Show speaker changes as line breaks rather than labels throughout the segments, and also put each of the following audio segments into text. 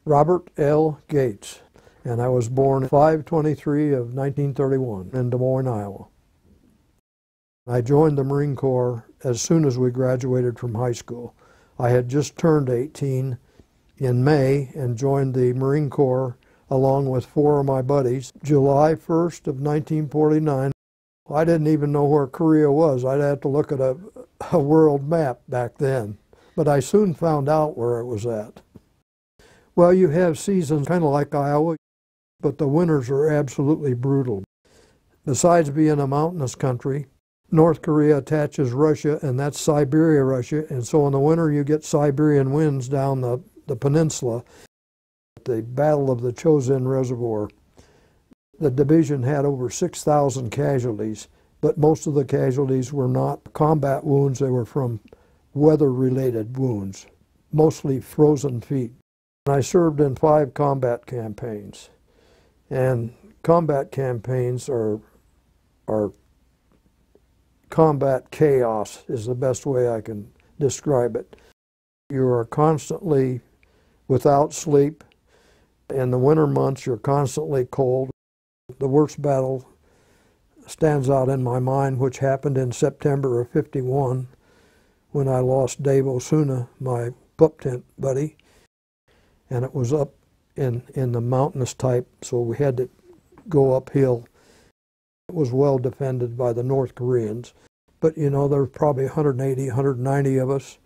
Robert L. Gates, and I was born 5/23 of 1931 in Des Moines, Iowa. I joined the Marine Corps as soon as we graduated from high school. I had just turned 18 in May and joined the Marine Corps along with 4 of my buddies, July 1st of 1949. I didn't even know where Korea was. I'd have to look at a world map back then, but I soon found out where it was at. Well, you have seasons kind of like Iowa, but the winters are absolutely brutal. Besides being a mountainous country, North Korea attaches Russia, and that's Siberia, Russia, and so in the winter you get Siberian winds down the peninsula. The Battle of the Chosin Reservoir, the division had over 6,000 casualties, but most of the casualties were not combat wounds, they were from weather-related wounds, mostly frozen feet. I served in 5 combat campaigns, and combat campaigns are combat chaos is the best way I can describe it. You are constantly without sleep. In the winter months, you're constantly cold. The worst battle stands out in my mind, which happened in September of '51, when I lost Dave Osuna, my pup tent buddy. And it was up in the mountainous type, so we had to go uphill. It was well defended by the North Koreans, but you know, there were probably 180, 190 of us.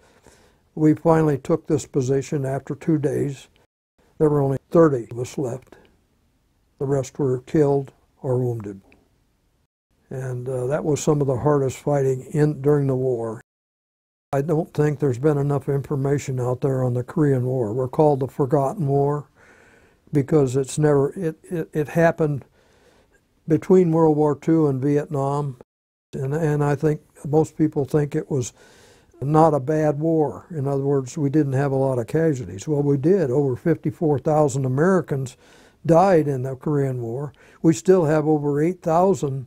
We finally took this position after 2 days. There were only 30 of us left. The rest were killed or wounded. And that was some of the hardest fighting during the war. I don't think there's been enough information out there on the Korean War. We're called the Forgotten War because it happened between World War II and Vietnam. And I think most people think it was not a bad war. In other words, we didn't have a lot of casualties. Well, we did. Over 54,000 Americans died in the Korean War. We still have over 8,000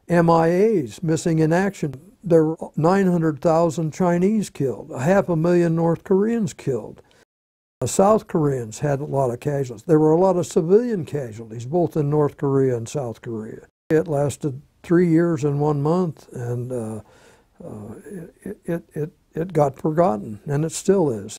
MIAs, missing in action. There were 900,000 Chinese killed, 500,000 North Koreans killed. The South Koreans had a lot of casualties. There were a lot of civilian casualties, both in North Korea and South Korea. It lasted 3 years and 1 month, and it got forgotten, and it still is.